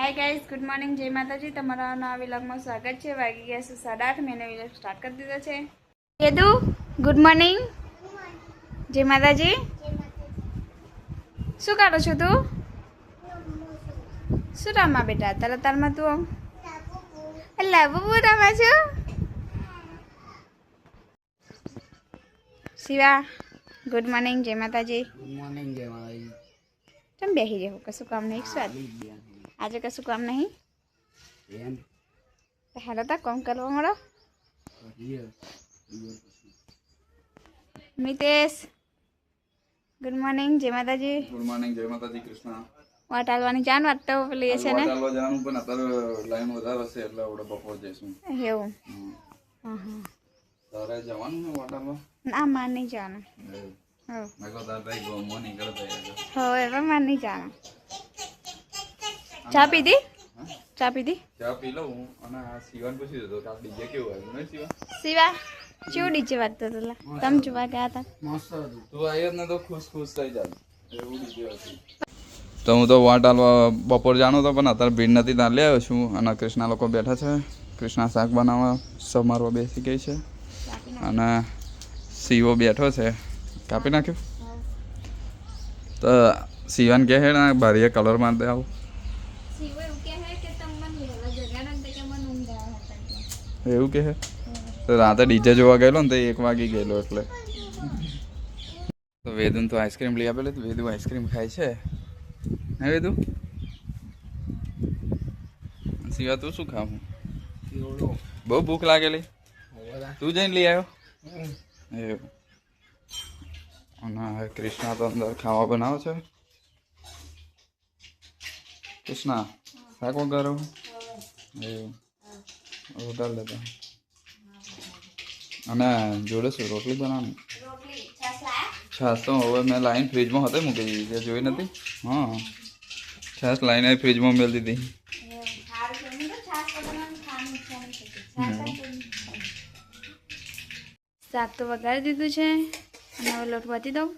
Hi guys, good morning, जय माताजी। તમારા નવા વિલોગમાં સ્વાગત છે। વાગી ગયા છે 8:30। મેં વિલોગ સ્ટાર્ટ કરી દીધો છે। કેદુ ગુડ મોર્નિંગ, જય માતાજી। શું કરો છો તું? શું રમા બેટા? તારમાં તું લાબુ રમા છો? શિવા ગુડ મોર્નિંગ, જય માતાજી। ગુડ મોર્નિંગ જય માતાજી। તમે બેસી જાઓ, કશું કામ નહીં। સ્વાદ આજે કશું કામ નહીં। એમ હેલો તા કામ કરવા મળો। મિતેશ ગુડ મોર્નિંગ, જય માતાજી। ગુડ મોર્નિંગ, જય માતાજી કૃષ્ણ। વાટ હાલવાની જાન વાત તો પેલી છે ને ચાલવા જવાનું પણ અત્યારે લાઈન વધારે હશે એટલે આપણે બપોર જઈશું। એવું હા હા તારે જવાનું ને વાટામાં? ના માર નહીં જવાનું। હો મેં કહો તારે કઈ ગમો નહીં કરતા હો હવે માર નહીં જવાનું। ચા પીધી? ચા પીધી? ચા પી લઉં અને આ શિવાને પૂછી દીધો કે આ ડીજે કેવું આવ્યું નહીં શિવા? શિવા ચેવું ડીજે વાગતો હતો? તમે જોવા ગયા હતા? મસ્ત હતું। તું આવ્યો ને તો ખુશ થઈ જાય એવું ડીજે હતું। તો હું તો વાટ હાલવા બપોર જાણું તો પણ અત્યારે ભીડ નથી ત્યાં લઈ આવ્યો છું અને કૃષ્ણા લોકો બેઠા છે। કૃષ્ણા શાક બનાવવા સમારવા બેસી ગઈ છે અને શિવો બેઠો છે। કાપી નાખ્યું તો શિવાન કહે ને બારીએ કલર માર દે આવું એવું કહે। તો રાતે ડીજે જોવા ગયેલો ને તો 1 વાગી ગયેલો એટલે તો વેદુને તો આઈસ્ક્રીમ લઈ આપેલી। તો વેદુ આઈસ્ક્રીમ ખાય છે હે વેદુ? શિવા તું શું ખાવું? બહુ ભૂખ લાગેલી? તું જઈને લઈ આવ્યો એવું? અને હવે કૃષ્ણા તો અંદર ખાવા બનાવે છે। કૃષ્ણા શાક વગારો એવું ઉતાર લેતા અને જોડે શું રોટલી બનાવવાની? છાશ તો હવે મેં લાઈન ફ્રીજમાં હતી મૂકી દીધી છે, જોઈ નથી? હા છાશ લાઈને ફ્રીજમાં મેળી દીધી। શાક તો વગાડી દીધું છે અને હવે લોટ બાંધી દઉં।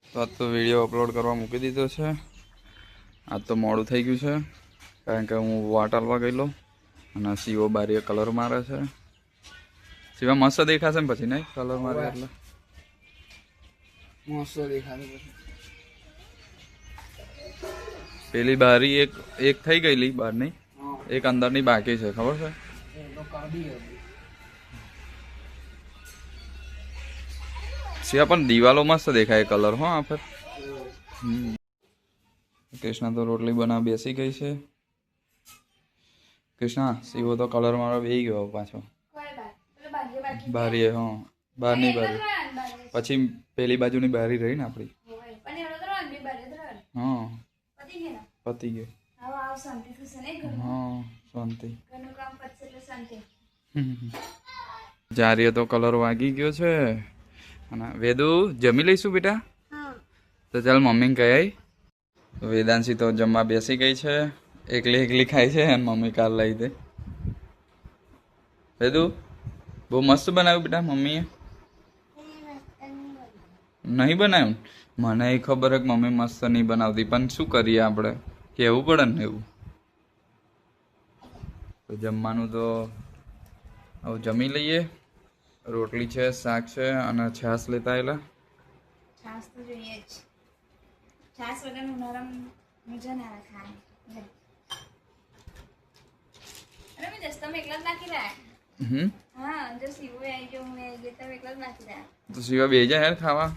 તો આજ તો વિડીયો અપલોડ કરવા મૂકી દીધો છે। આજ તો મોડું થઈ ગયું છે કારણ કે હું વાટ હાલવા ગયેલો અને શિવો બારીએ કલર મારે છે। શિવા મસ્ત દેખાશે ને પછી નહીં કલર મારે એટલે? મસ્ત દેખાતું પછી પેલી બારી એક થઈ ગયેલી બહારની, એક અંદરની બાકી છે, ખબર છે? એ તો કાઢી હતી। શિવા પણ દિવાલો મસ્ત દેખાય કલર હો આ ફેર। કૃષ્ણા તો રોટલી બનાવ બેસી ગઈ છે। કૃષ્ણા શિવો તો કલર મારો બેસી ગયો પાછો બારી। હા બહારની બારી પછી પેલી બાજુની બારી રહી ને આપણી। હા પતી ગયું। હા શાંતિ। જારીએ તો કલર વાગી ગયો છે અને વેદુ જમી લઈશું બેટા? તો ચાલ મમ્મીને કહી આવી। વેદાંશી તો જમવા બેસી ગઈ છે, એકલી ખાય છે અને મમ્મી કાલ લઈ દે। વેદુ બહુ મસ્ત બનાવ્યું બેટા મમ્મીએ? નહીં બનાવ્યું? મને એ ખબર કે મમ્મી મસ્ત નહીં બનાવતી પણ શું કરીએ આપણે, કહેવું પડે ને એવું। તો જમવાનું તો હવે જમી લઈએ। રોટલી છે, શાક છે અને છાશ લેતા આવેલા। છાસ તો જોઈએ જ, છાસ વગર ઉનાળામાં મજા ના આવે ખાવાની। અરે મેં જસ્તા તમે એકલા જ નાખી રહ્યા। હા જો શિવો આવી ગયો, હું આવી ગયો, તમે એકલા જ નાખી રહ્યા। તો શિવા બે જાય યાર ખાવા।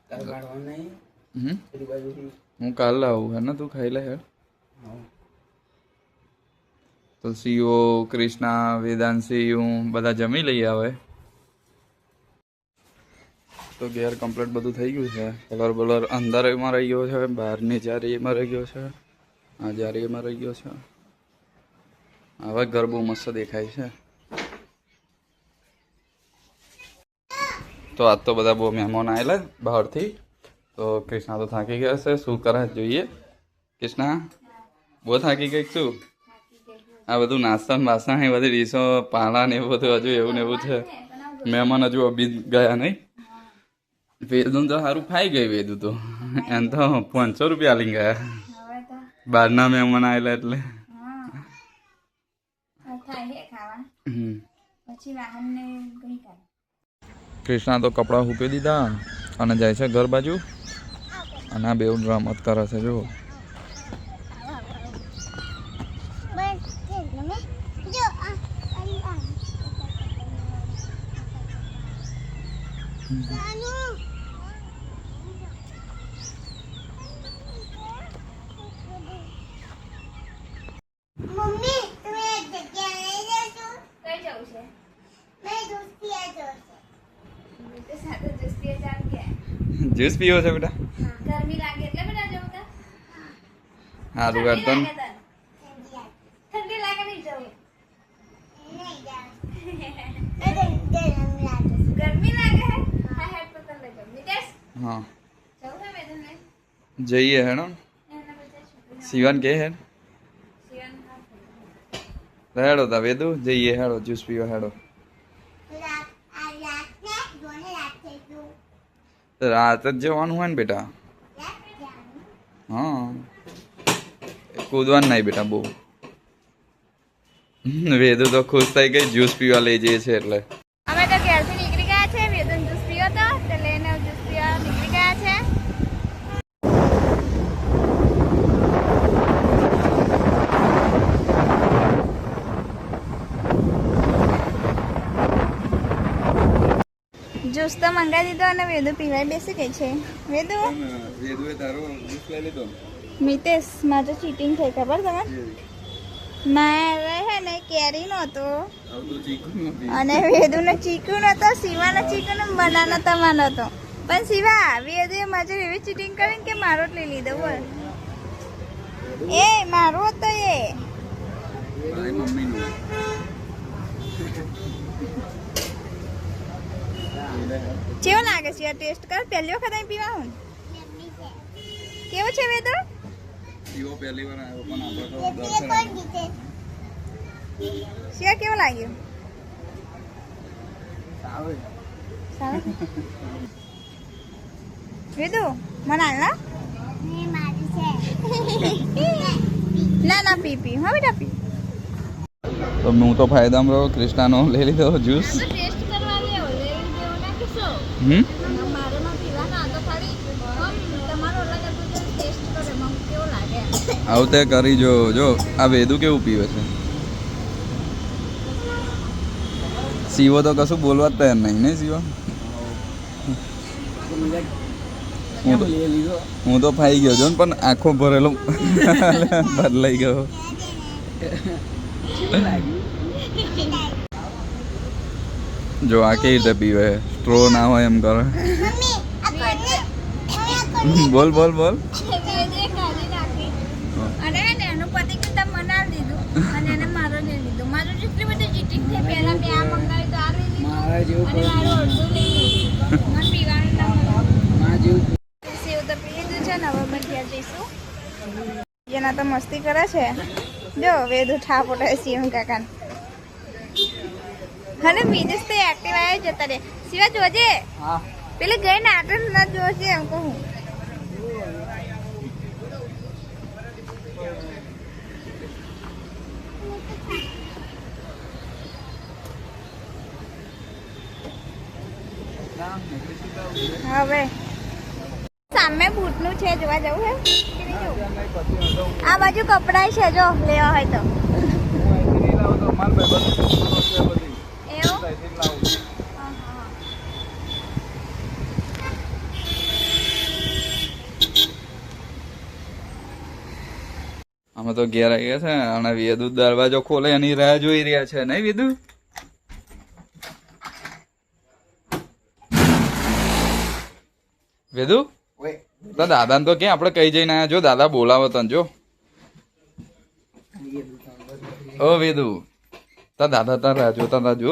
તારે કાઢવાનું નહીં પેલી બાજુથી? હું કાલ લાવું હે ને, તું ખાઈ લે યાર। તો શિવો, કૃષ્ણા, વેદાંશી હું બધા જમી લઈએ હવે। તો ઘેર કમ્પ્લીટ બધું થઈ ગયું છે। કલર બલર અંદર એમાં રહી ગયો છે, બહારની જારીમાં રહી ગયો છે, આ જારીમાં રહી ગયો છે। હવે ઘર બહુ મસ્ત દેખાય છે। તો આજ તો બધા બહુ મહેમાન આવેલા બહારથી। તો કૃષ્ણા તો થાકી ગયા છે, શું કરે જોઈએ। કૃષ્ણા બહુ થાકી ગઈ શું? આ બધું નાસ્તા બાસ્તા એ બધી ડીશો પાણા ને એવું બધું હજુ એવું ને એવું છે। મહેમાન હજુ અભી ગયા નહીં વેદું તો સારું ખાઈ ગઈ વેદું તો એમ તો 500 રૂપિયા લઈ ગયા હવે તો બહારના મહેમાન આવેલા એટલે હા થાય હે ખાવા હમ. પછી વાહનને ગઈ કાઢ કૃષ્ણા તો કપડાં હૂકી દીધા અને જાય છે ઘર બાજુ અને આ બેઉ રમત કરે છે જો મમ્મી તમે એક જગ્યાએ જશો કઈ જવું છે મેં દોસ્તી જશે તે સાથે જસ્તી ચાલ કે જ્યુસ પીવો છે બેટા ગરમી લાગે એટલે બેટા જવું તા સારું વાર તો ઠંડી લાગે નહીં જવું નહીં જાવ ગરમી લાગે હે હા હેડ પતંગ લઈ જાવ નિકેશ હા જવું હે વેદન ને જઈએ હેડો એના બધા છોકરા શિવાન કે હેડ શિવન હેડો તા વેદુ જઈએ હેડો જ્યુસ પીવો હેડો તો રાત જ જવાનું હોય ને બેટા હા કૂદવાનું નહીં બેટા બહુ વેદુ તો ખુશ થઈ ગઈ જ્યુસ પીવા લઈ જઈએ છે એટલે અમે તો ઘેરથી નીકળી ગયા છે વેદન જ્યુસ પીવો તો તે લઈને જ્યુસ પીવા નીકળી ગયા છે જ્યુસ તો મંગાવી દીધો અને વેદુ પીવાય બેસી ગઈ છે વેદુ વેદુએ તારો જ્યુસ લઈ લીધો મિતેશ મારે તો ચીટિંગ થઈ ખબર તમે મારે હે ને કેરી નહોતો અને વેદુનો ચીકુ નહોતો શિવાનો ચીકુ ને બનાનો તમારો હતો પણ શિવા વેદુએ મારે એવી ચીટિંગ કરી કે મારો જ લઈ લીધો બોલ એ મારો હતો એ કેવો લાગે છે આ ટેસ્ટ કર પહેલી વખત અહીં પીવા હું કેવો છે વેદુ પીવો પહેલી વાર આવ્યો પણ આપણે તો શિવા કેવો લાગ્યો આવે સારું વેદુ મને હાલ ના ના ના પી પી હા બેટા પી તો હું તો ફાયદામાં રહ્યો કૃષ્ણાનો લઈ લીધો જ્યુસ ટેસ્ટ કરવા લેવો લેવું દેવું નાખીશો મારે માં પીવાના તો ખાલી તમારો અલગ અલગ ટેસ્ટ કરે મને કેવો લાગે આવું તે કરી જો આ વેદુ કેવું પીવે છે શિવો તો કશું બોલવા જ તૈયાર નહીં ને શિવો હું તો ફાઈ ગયો છો ને પણ આખો ભરેલો બદલાઈ ગયો જો આ કેવી રીતે પીવે સ્ટ્રો ના હોય એમ કરે બોલ બોલ બોલ અને એને એનું પતિ કીધું મને આ દીધું અને એને મારો લઈ લીધું મારું જેટલી બધી ચીટિંગ થઈ પહેલા મેં આ મંગાવી તો આ લઈ મારા જેવું લીધું અને મારું અડધું લઈ લીધું મને પીવાનું ના મળે મારા જેવું સેવ તો પી લીધું છે ને હવે અમે ઘેર જઈશું જેના તો મસ્તી કરે છે જો વેદુ ઠા પોટાય શિવમ કાકાને અને બીજેશ તો એક્ટિવ આવ્યા જતા રે શિવા જોજે હા પેલી ગઈ ને આટલું ના જોજે એમ કહું હવે સામે બૂટનું છે જોવા જવું હે કે નહીં જવું? આ બાજુ કપડાં છે જો લેવા હોય તો એવું અમે તો ઘેર આવી ગયા છે અને વેદુ દરવાજો ખોલે એની રાહ જોઈ રહ્યા છે નહીં વેદુ વેદુ ઓય તો દાદાને તો ક્યાં આપણે કઈ જઈને આયા જો દાદા બોલાવો તને જો ઓ વેદુ તા દાદા તાર રાહ જોતા તા જો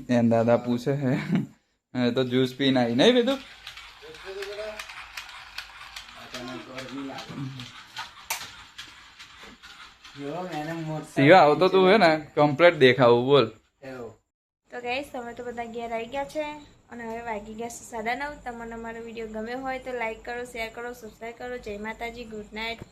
એન દાદા પૂછે હે તો જ્યુસ પીને આવી નહીં વેદુ જો મેને મોટા સિવા આવતો તું હે ને કમ્પ્લીટ દેખાવું બોલ. એવો તો ગાઈસ તમે તો બધા ઘેર આવી ગયા છે અને હવે વાગી ગયા છે 9:30. તમને અમારો વિડીયો ગમ્યો હોય તો લાઈક કરો, શેર કરો, સબસ્ક્રાઈબ કરો. જય માતાજી, ગુડ નાઇટ.